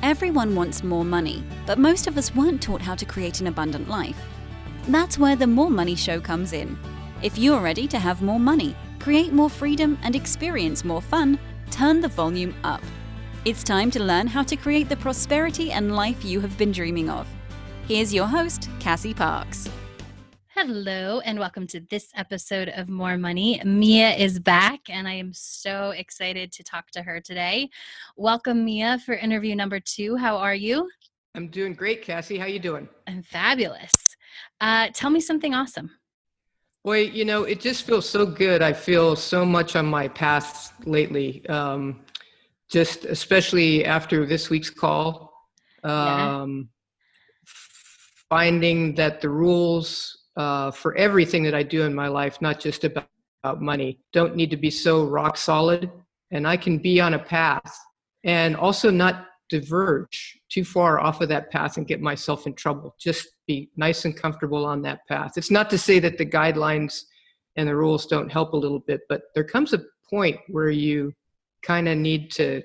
Everyone wants more money, but most of us weren't taught how to create an abundant life. That's where the More Money Show comes in. If you're ready to have more money, create more freedom, and experience more fun, turn the volume up. It's time to learn how to create the prosperity and life you have been dreaming of. Here's your host, Cassie Parks. Hello, and welcome to this episode of More Money. Mia is back, and I am so excited to talk to her today. Welcome, Mia, for interview number 2. How are you? I'm doing great, Cassie. How you doing? I'm fabulous. Tell me something awesome. Boy, it just feels so good. I feel so much on my path lately, just especially after this week's call. Finding that the rules for everything that I do in my life, not just about money, don't need to be so rock solid. And I can be on a path and also not diverge too far off of that path and get myself in trouble. Just be nice and comfortable on that path. It's not to say that the guidelines and the rules don't help a little bit, but there comes a point where you kind of need to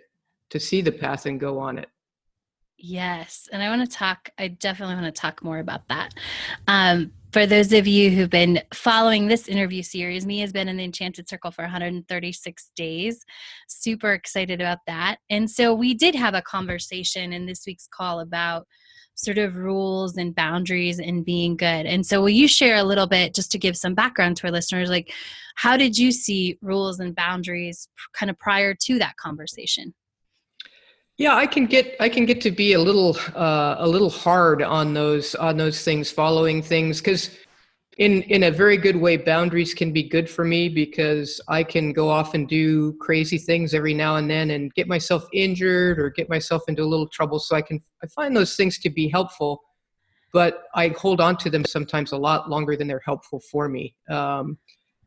see the path and go on it. Yes. And I definitely want to talk more about that. For those of you who've been following this interview series, Mia has been in the Enchanted Circle for 136 days. Super excited about that. And so we did have a conversation in this week's call about sort of rules and boundaries and being good. And so will you share a little bit, just to give some background to our listeners, like how did you see rules and boundaries kind of prior to that conversation? Yeah, I can get to be a little hard on those things, following things, because in a very good way, boundaries can be good for me because I can go off and do crazy things every now and then and get myself injured or get myself into a little trouble. So I find those things to be helpful, but I hold on to them sometimes a lot longer than they're helpful for me.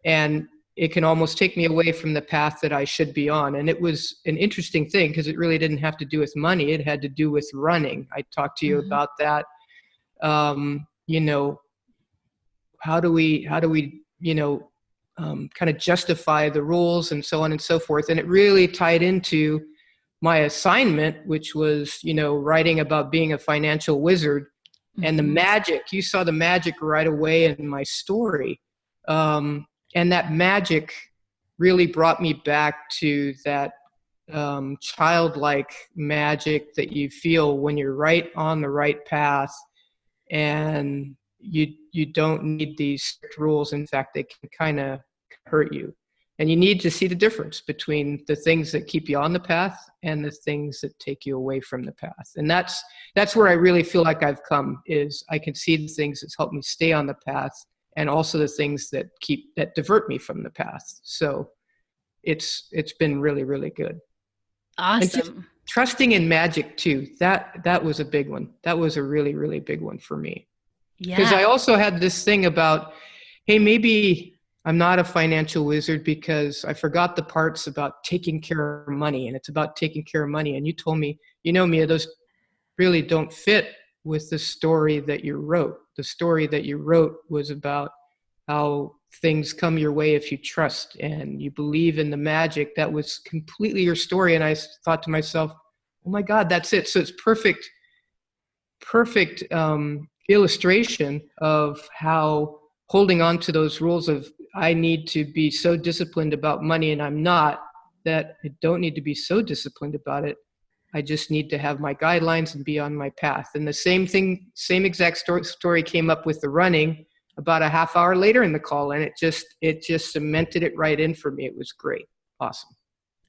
And it can almost take me away from the path that I should be on. And it was an interesting thing because it really didn't have to do with money. It had to do with running. I talked to you about that. How do we kind of justify the rules and so on and so forth. And it really tied into my assignment, which was, writing about being a financial wizard and the magic. You saw the magic right away in my story. And that magic really brought me back to that childlike magic that you feel when you're right on the right path, and you don't need these strict rules. In fact, they can kind of hurt you. And you need to see the difference between the things that keep you on the path and the things that take you away from the path. And that's where I really feel like I've come, is I can see the things that's helped me stay on the path, and also the things that divert me from the path. So it's been really, really good. Awesome. Trusting in magic too. That was a big one. That was a really, really big one for me. Yeah. Because I also had this thing about, hey, maybe I'm not a financial wizard because I forgot the parts about taking care of money, and it's about taking care of money. And you told me, Mia, those really don't fit with the story that you wrote. The story that you wrote was about how things come your way if you trust and you believe in the magic. That was completely your story. And I thought to myself, oh my God, that's it. So it's perfect illustration of how holding on to those rules of I need to be so disciplined about money and I'm not, that I don't need to be so disciplined about it. I just need to have my guidelines and be on my path. And the same exact story came up with the running about a half hour later in the call. And it just cemented it right in for me. It was great. Awesome.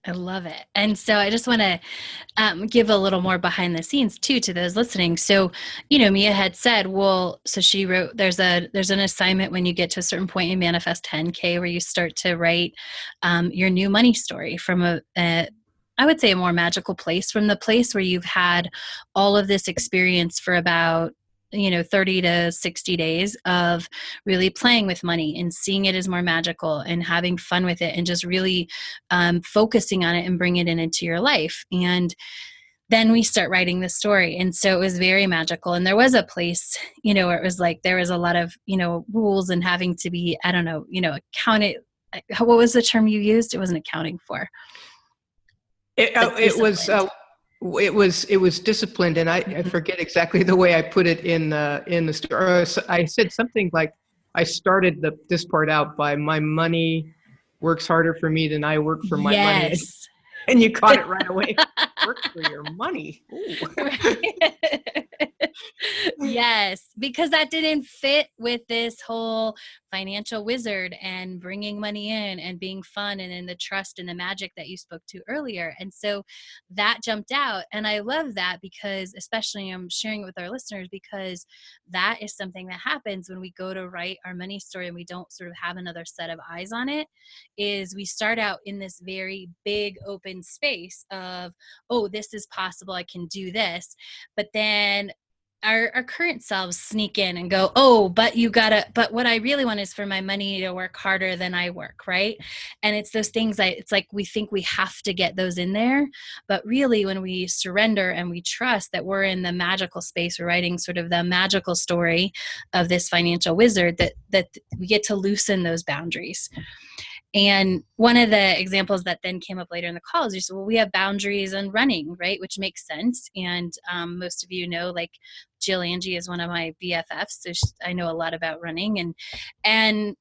I love it. And so I just want to give a little more behind the scenes too to those listening. So, Mia had said, so she wrote, there's an assignment when you get to a certain point in Manifest 10K where you start to write your new money story from I would say a more magical place, from the place where you've had all of this experience for about 30 to 60 days of really playing with money and seeing it as more magical and having fun with it and just really focusing on it and bring it into your life. And then we start writing the story. And so it was very magical. And there was a place, where it was like, there was a lot of, rules and having to be, accounted. What was the term you used? It wasn't accounting for. It was it was disciplined, and I forget exactly the way I put it in the story. I said something like, I started this part out by, my money works harder for me than I work for my money. Yes. And you caught it right away. Work for your money. Ooh. Yes, because that didn't fit with this whole financial wizard and bringing money in and being fun and in the trust and the magic that you spoke to earlier. And so that jumped out. And I love that, because especially I'm sharing it with our listeners, because that is something that happens when we go to write our money story and we don't sort of have another set of eyes on it. Is we start out in this very big open space of, oh, this is possible, I can do this. But then our current selves sneak in and go, oh, but what I really want is for my money to work harder than I work, right? And it's those things it's like we think we have to get those in there. But really, when we surrender and we trust that we're in the magical space, we're writing sort of the magical story of this financial wizard, that we get to loosen those boundaries. And one of the examples that then came up later in the call is, well, we have boundaries on running, right? Which makes sense. And most of you know, like Jill Angie is one of my BFFs. So I know a lot about running and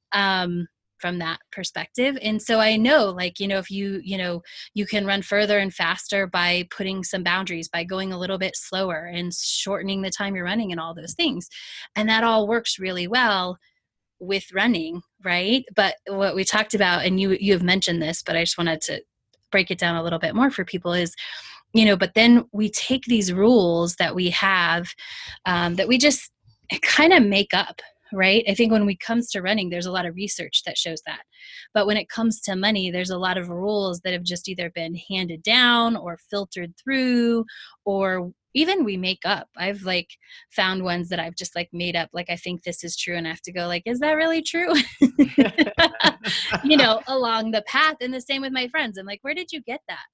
from that perspective. And so I know, like, if you can run further and faster by putting some boundaries, by going a little bit slower and shortening the time you're running and all those things. And that all works really well with running, right? But what we talked about, and you have mentioned this, but I just wanted to break it down a little bit more for people, is, but then we take these rules that we have, that we just kind of make up, right? I think when it comes to running, there's a lot of research that shows that. But when it comes to money, there's a lot of rules that have just either been handed down or filtered through, or even we make up. I've found ones that I've just made up. I think this is true. And I have to go is that really true? Along the path. And the same with my friends. I'm like, where did you get that?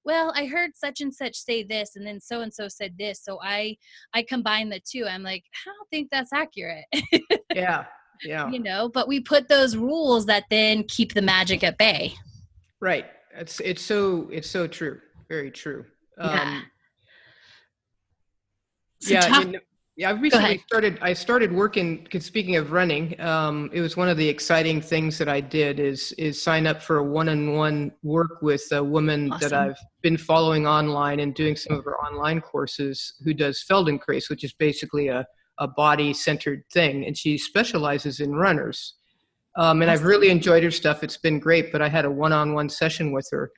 Well, I heard such and such say this, and then so-and-so said this. So I combine the two. I'm like, I don't think that's accurate. Yeah. But we put those rules that then keep the magic at bay. Right. It's so true. Very true. I recently started working, 'cause speaking of running, it was one of the exciting things that I did is sign up for a one-on-one work with a woman that I've been following online and doing some of her online courses, who does Feldenkrais, which is basically a body-centered thing. And she specializes in runners. And I've really enjoyed her stuff. It's been great, but I had a one-on-one session with her.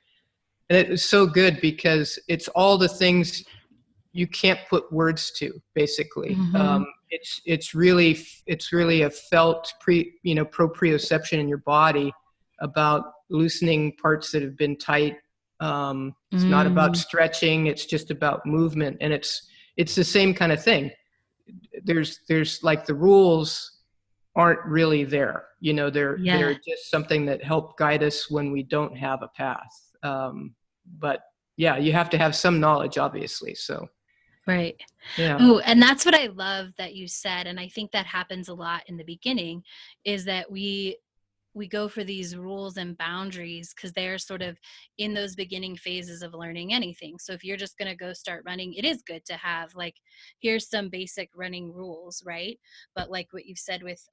And it was so good, because it's all the things you can't put words to, basically. Mm-hmm. It's really a felt proprioception in your body about loosening parts that have been tight. It's not about stretching. It's just about movement. And it's the same kind of thing. There's the rules aren't really there. They're just something that help guide us when we don't have a path. But yeah, you have to have some knowledge, obviously. So. Right. Yeah. Oh, and that's what I love that you said. And I think that happens a lot in the beginning, is that we go for these rules and boundaries because they're sort of in those beginning phases of learning anything. So if you're just going to go start running, it is good to have here's some basic running rules, right? But like what you've said with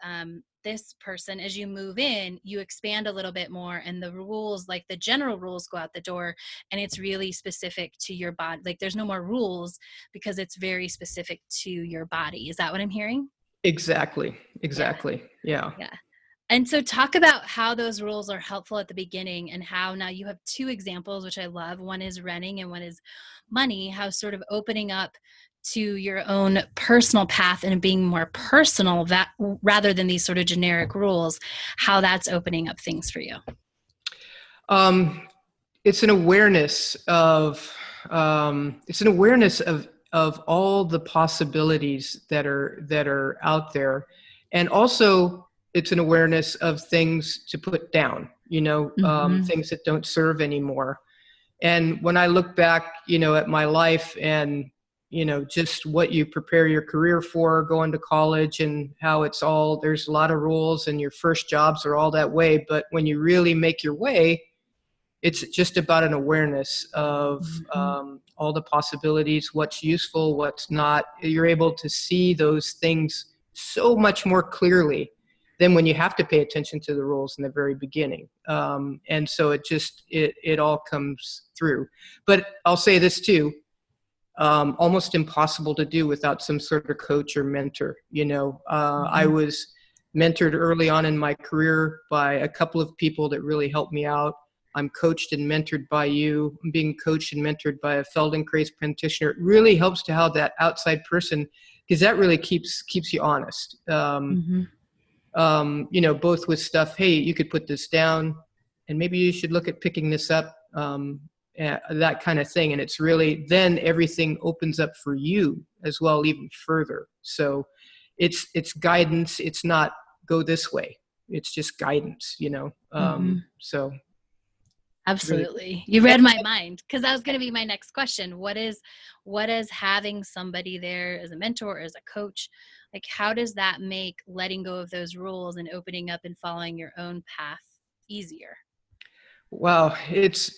this person, as you move in, you expand a little bit more, and the rules, the general rules, go out the door, and it's really specific to your body. There's no more rules because it's very specific to your body. Is that what I'm hearing? Exactly. Yeah. And so talk about how those rules are helpful at the beginning, and how now you have two examples, which I love. One is running and one is money, how sort of opening up to your own personal path and being more personal, that rather than these sort of generic rules, how that's opening up things for you. It's an awareness of all the possibilities that are out there. And also, it's an awareness of things to put down, things that don't serve anymore. And when I look back, at my life and, just what you prepare your career for, going to college, and how there's a lot of rules, and your first jobs are all that way. But when you really make your way, it's just about an awareness of all the possibilities, what's useful, what's not. You're able to see those things so much more clearly than when you have to pay attention to the rules in the very beginning. And so it all comes through. But I'll say this too, almost impossible to do without some sort of coach or mentor. I was mentored early on in my career by a couple of people that really helped me out. I'm coached and mentored by you. I'm being coached and mentored by a Feldenkrais practitioner. It really helps to have that outside person, because that really keeps you honest. Both with stuff, hey, you could put this down and maybe you should look at picking this up, that kind of thing. And it's really, then everything opens up for you as well, even further. So it's guidance. It's not go this way. It's just guidance, so. Absolutely. You read my mind, because that was going to be my next question. What is having somebody there as a mentor, as a coach, like how does that make letting go of those rules and opening up and following your own path easier? Well, it's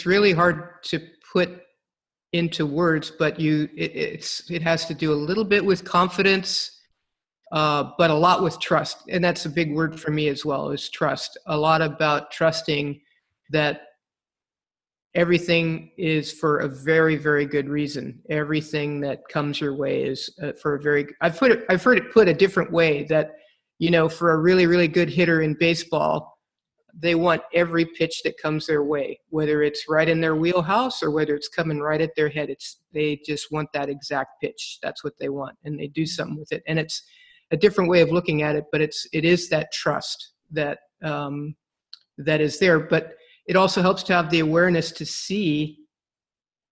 really hard to put into words, but it has to do a little bit with confidence, but a lot with trust. And that's a big word for me as well, is trust. A lot about trusting that everything is for a very, very good reason. Everything that comes your way is for a very, I've heard it put a different way, that, for a really, really good hitter in baseball, they want every pitch that comes their way, whether it's right in their wheelhouse or whether it's coming right at their head. They just want that exact pitch. That's what they want. And they do something with it. And it's a different way of looking at it, but it is that trust that is there. But it also helps to have the awareness to see,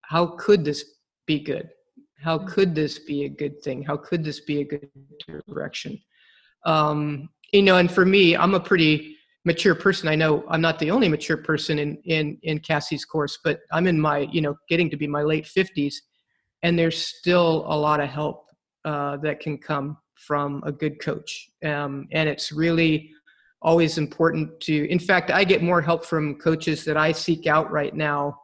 how could this be good? How could this be a good thing? How could this be a good direction? And for me, I'm a pretty mature person. I know I'm not the only mature person in Cassie's course, but I'm in my, getting to be my late 50s, and there's still a lot of help that can come from a good coach. And it's really always important in fact, I get more help from coaches that I seek out right now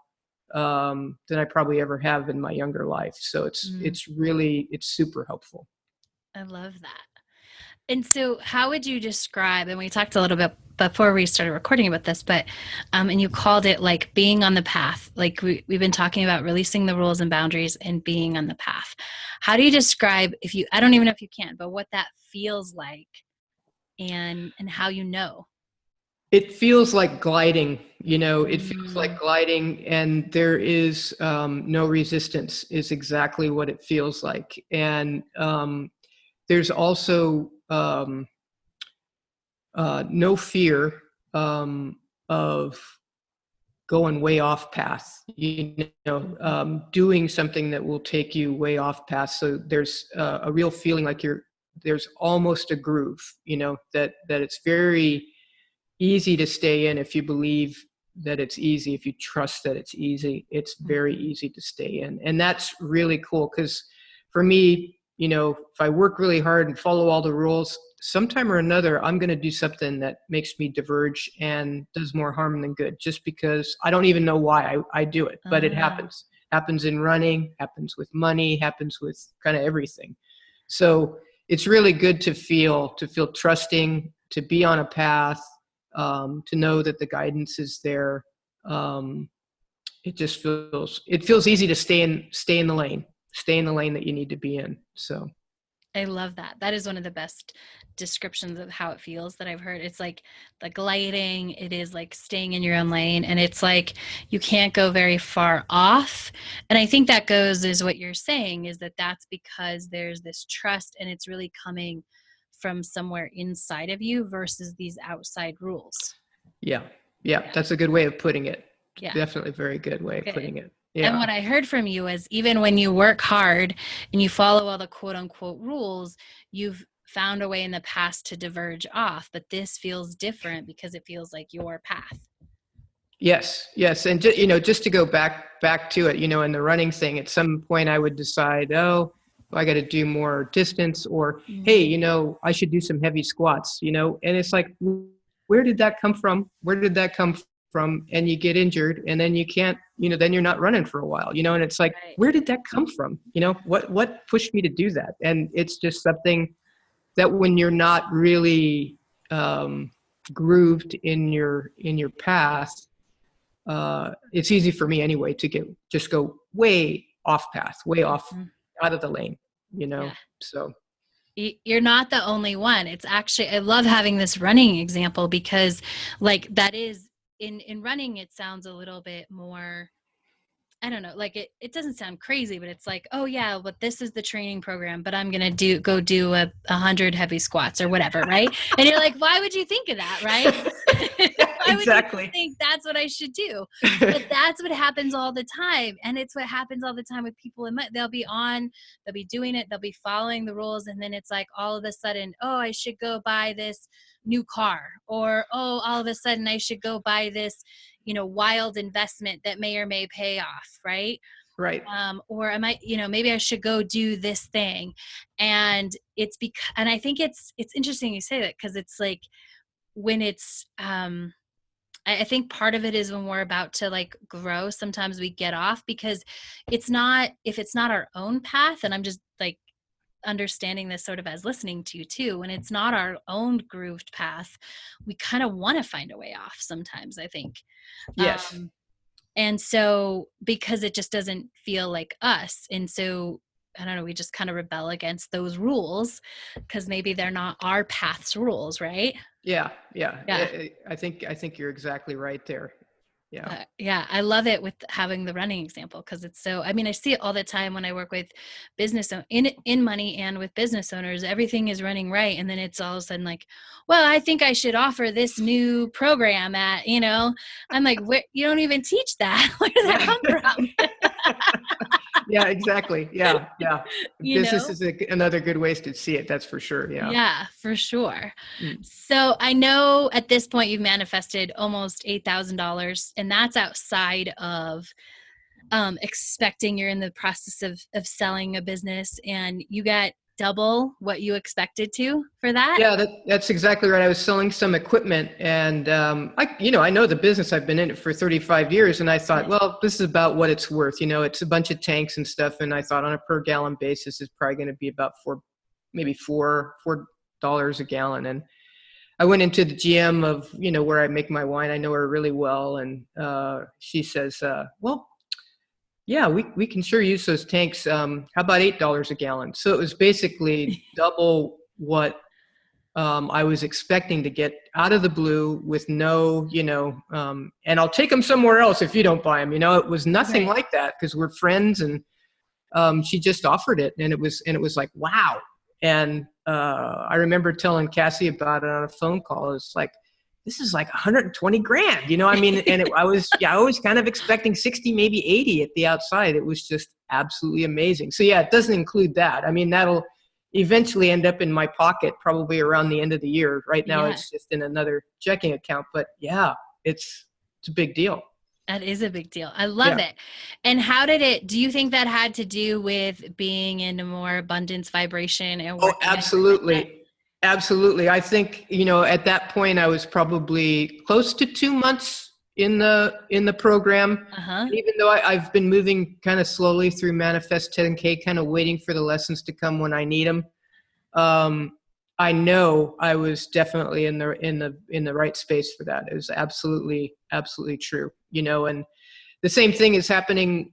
than I probably ever have in my younger life. So it's super helpful. I love that. And so how would you describe, and we talked a little bit before we started recording about this, but, and you called it like being on the path. Like we've been talking about releasing the rules and boundaries and being on the path. How do you describe, I don't even know if you can, but what that feels like and how It feels like gliding, it feels like gliding, and there is no resistance is exactly what it feels like. And there's also no fear of going way off path, doing something that will take you way off path. So there's a real feeling like there's almost a groove, that it's very easy to stay in. If you believe that it's easy, if you trust that it's easy, it's very easy to stay in. And that's really cool, because for me, if I work really hard and follow all the rules, sometime or another, I'm going to do something that makes me diverge and does more harm than good, just because I don't even know why I do it, but it happens in running, happens with money, happens with kind of everything. So it's really good to feel trusting, to be on a path, to know that the guidance is there. It feels easy to stay in the lane that you need to be in. So I love that. That is one of the best descriptions of how it feels that I've heard. It's like the gliding. It is like staying in your own lane, and it's like you can't go very far off. And I think that is what you're saying, is that's because there's this trust, and it's really coming from somewhere inside of you versus these outside rules. Yeah. That's a good way of putting it. Yeah. Definitely a very good way of putting it. Yeah. And what I heard from you is, even when you work hard and you follow all the quote unquote rules, you've found a way in the past to diverge off, but this feels different because it feels like your path. Yes. And just to go back to it, in the running thing, at some point I would decide, I got to do more distance, or, hey, I should do some heavy squats, and it's like, where did that come from? from, and you get injured, and then you can't, then you're not running for a while, and it's like, Right. where did that come from? What pushed me to do that? And it's just something that when you're not really grooved in your path, it's easy for me anyway to just go way off path, way off out of the lane, Yeah. so. You're not the only one. It's actually, I love having this running example because like that is in running, it sounds a little bit more, I don't know, like it doesn't sound crazy, but it's like, oh yeah, but this is the training program, but I'm going to go do 100 heavy squats or whatever. Right. And you're like, why would you think of that? Right. Why Exactly. would you think that's what I should do? But that's what happens all the time. And it's what happens all the time with people they'll be doing it. They'll be following the rules. And then it's like all of a sudden, oh, I should go buy this new car, or, oh, all of a sudden I should go buy this, wild investment that may or may pay off. Right. Right. Or am I, maybe I should go do this thing. And it's and I think it's interesting you say that, because it's like when it's, I think part of it is when we're about to like grow, sometimes we get off because if it's not our own path, and I'm just like understanding this sort of as listening to you too, when it's not our own grooved path, we kind of want to find a way off sometimes, I think. Yes. And so because it just doesn't feel like us. And so I don't know, we just kind of rebel against those rules because maybe they're not our path's rules, right? Yeah. Yeah. I think you're exactly right there. Yeah. Yeah. I love it with having the running example, because it's so, I mean, I see it all the time when I work with business in money and with business owners, everything is running right. And then it's all of a sudden like, well, I think I should offer this new program at, I'm like, where, you don't even teach that. Where did that come from? Yeah, exactly. Yeah. Business know? is another good way to see it. That's for sure. Yeah. Yeah, for sure. Mm. So I know at this point you've manifested almost $8,000, and that's outside of expecting. You're in the process of selling a business, and you got double what you expected to for that. Yeah, that's exactly right. I was selling some equipment, and I know the business. I've been in it for 35 years, and I thought, well, this is about what it's worth. It's a bunch of tanks and stuff, and I thought on a per gallon basis, it's probably going to be about $4 a gallon. And I went into the GM of where I make my wine. I know her really well, and she says, well, yeah, we can sure use those tanks. How about $8 a gallon? So it was basically double what I was expecting to get out of the blue with no, and I'll take them somewhere else if you don't buy them. It was nothing Right. like that, because we're friends, and she just offered it, and it was like, wow. And I remember telling Cassie about it on a phone call. It's like, this is like 120 grand, I mean, and I was kind of expecting 60, maybe 80 at the outside. It was just absolutely amazing. So yeah, it doesn't include that. I mean, that'll eventually end up in my pocket probably around the end of the year. Right now, It's just in another checking account, but yeah, it's a big deal. That is a big deal. I love it. And how do you think that had to do with being in a more abundance vibration and working? Oh, absolutely. Absolutely. I think, at that point I was probably close to 2 months in the program. Uh-huh. Even though I've been moving kind of slowly through Manifest 10K, kind of waiting for the lessons to come when I need them. I know I was definitely in the right space for that. It was absolutely true. And the same thing is happening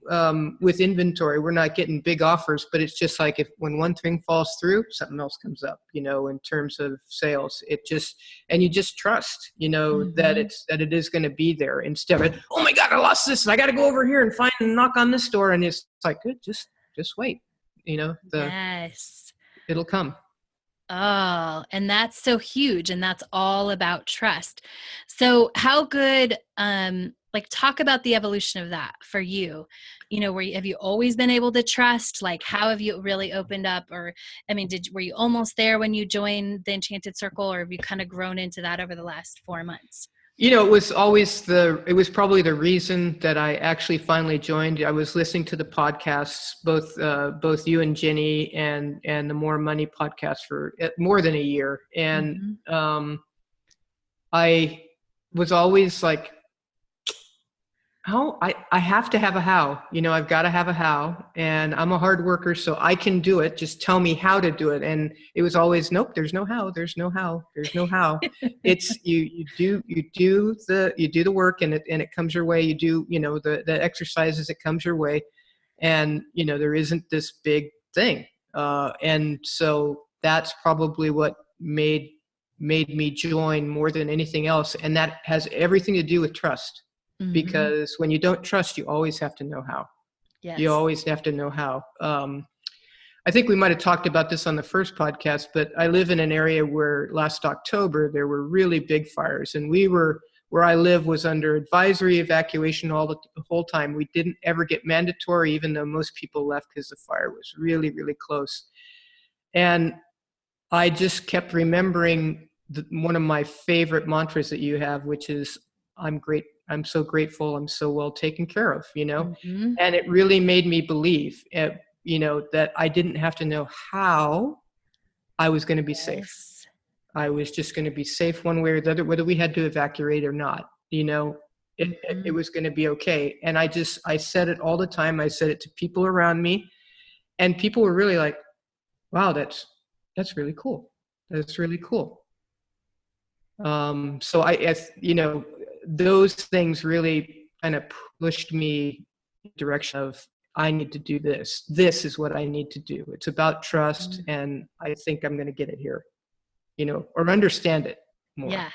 with inventory. We're not getting big offers, but it's just like when one thing falls through, something else comes up, in terms of sales. And you just trust, that it is going to be there, instead of, oh my God, I lost this, and I got to go over here and find and knock on this door. And it's like, good, just wait, Yes. It'll come. Oh, and that's so huge. And that's all about trust. So how good, talk about the evolution of that for you, have you always been able to trust? Like, how have you really opened up? Or, I mean, were you almost there when you joined the Enchanted Circle, or have you kind of grown into that over the last 4 months? It was probably the reason that I actually finally joined. I was listening to the podcasts, both you and Jenny and the More Money podcast for more than a year. And I was always like I have to have a how, I've got to have a how, and I'm a hard worker, so I can do it. Just tell me how to do it. And it was always, nope, there's no how, there's no how, there's no how. It's you do the work, and it comes your way. You do, the exercises, it comes your way. And, there isn't this big thing. And so that's probably what made me join more than anything else. And that has everything to do with trust. Mm-hmm. Because when you don't trust, you always have to know how. Yes. You always have to know how. I think we might have talked about this on the first podcast, but I live in an area where last October there were really big fires, and where I live was under advisory evacuation the whole time. We didn't ever get mandatory, even though most people left because the fire was really, really close. And I just kept remembering one of my favorite mantras that you have, which is, I'm so grateful, I'm so well taken care of, Mm-hmm. And it really made me believe, that I didn't have to know how I was going to be safe. I was just going to be safe one way or the other, whether we had to evacuate or not, it was going to be okay. And I said it all the time. I said it to people around me, and people were really like, wow, that's really cool. That's really cool. So those things really kind of pushed me in the direction of, I need to do this. This is what I need to do. It's about trust, and I think I'm going to get it here, or understand it more. Yeah.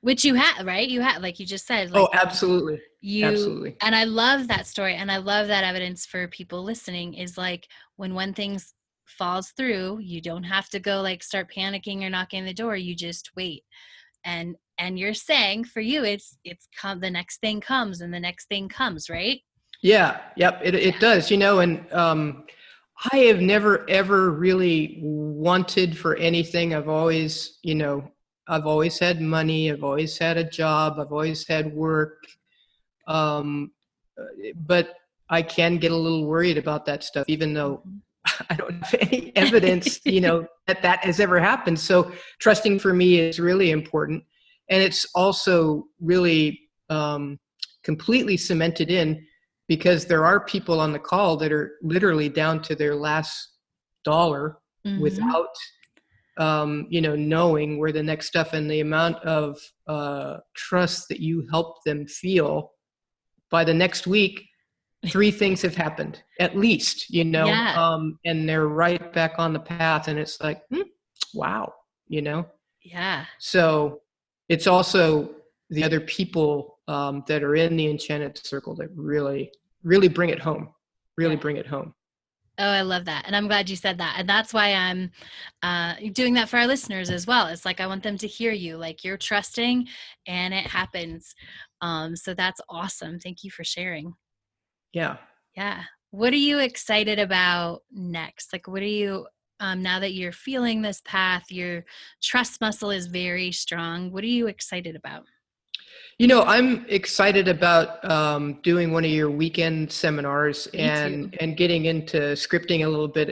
Which you have, right? You have, like you just said. Oh, absolutely. Absolutely. And I love that story. And I love that evidence for people listening is like, when one thing falls through, you don't have to go like start panicking or knocking on the door. You just wait. And you're saying for you, it's the next thing comes and the next thing comes, right? Yeah. Yep. It does, and I have never, ever really wanted for anything. I've always had money. I've always had a job. I've always had work. But I can get a little worried about that stuff, even though I don't have any evidence, that has ever happened. So trusting for me is really important. And it's also really completely cemented in, because there are people on the call that are literally down to their last dollar without, knowing where the next stuff, and the amount of trust that you help them feel. By the next week, 3 things have happened at least, Yeah. And they're right back on the path, and it's like, wow, Yeah. So it's also the other people that are in the Enchanted Circle that really, really bring it home. Bring it home. Oh, I love that. And I'm glad you said that. And that's why I'm doing that for our listeners as well. It's like, I want them to hear you, like you're trusting and it happens. So that's awesome. Thank you for sharing. Yeah. Yeah. What are you excited about next? Like, what are you, now that you're feeling this path, your trust muscle is very strong. What are you excited about? I'm excited about doing one of your weekend seminars and getting into scripting a little bit.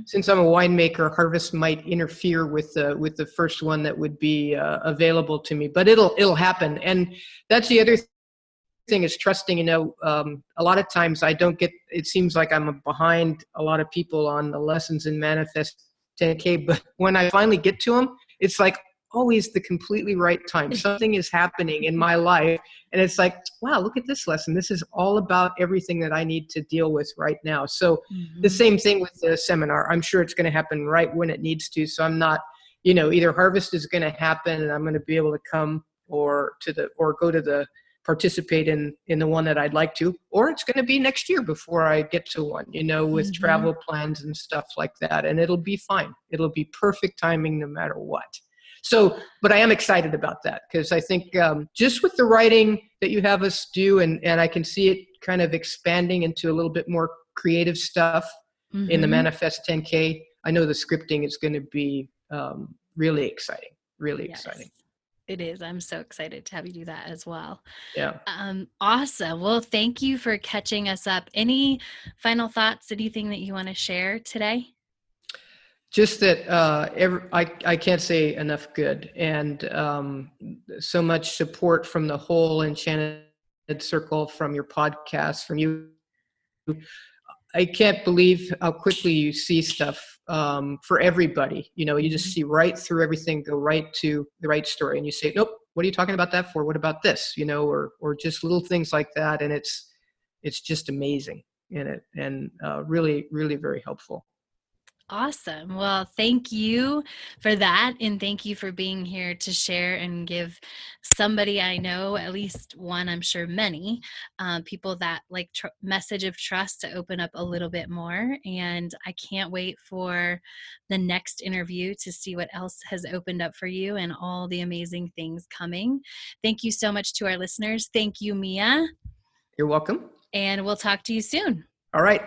Since I'm a winemaker, harvest might interfere with the first one that would be available to me, but it'll happen. And that's the other thing, is trusting. A lot of times I don't get. It seems like I'm behind a lot of people on the lessons in Manifest 10K, but when I finally get to them, it's like always the completely right time. Something is happening in my life, and it's like, wow, look at this lesson. This is all about everything that I need to deal with right now. So the same thing with the seminar. I'm sure it's going to happen right when it needs to. So I'm not, either harvest is going to happen and I'm going to be able to come or go to the participate in the one that I'd like to, or it's going to be next year before I get to one, with travel plans and stuff like that. And it'll be fine. It'll be perfect timing no matter what. So, but I am excited about that, because I think just with the writing that you have us do, and I can see it kind of expanding into a little bit more creative stuff in the Manifest 10K. I know the scripting is going to be really exciting, exciting. It is. I'm so excited to have you do that as well. Yeah. Awesome. Well, thank you for catching us up. Any final thoughts, anything that you want to share today? Just that I can't say enough good, and so much support from the whole Enchanted circle, from your podcast, from you. I can't believe how quickly you see stuff for everybody. You just see right through everything, go right to the right story, and you say, nope, what are you talking about that for? What about this? Or just little things like that, and it's just amazing in it, and really, really very helpful. Awesome. Well, thank you for that. And thank you for being here to share and give somebody I know, at least one, I'm sure many, people that message of trust to open up a little bit more. And I can't wait for the next interview to see what else has opened up for you and all the amazing things coming. Thank you so much to our listeners. Thank you, Mia. You're welcome. And we'll talk to you soon. All right.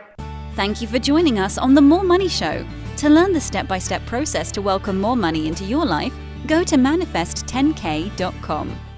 Thank you for joining us on The More Money Show. To learn the step-by-step process to welcome more money into your life, go to manifest10k.com.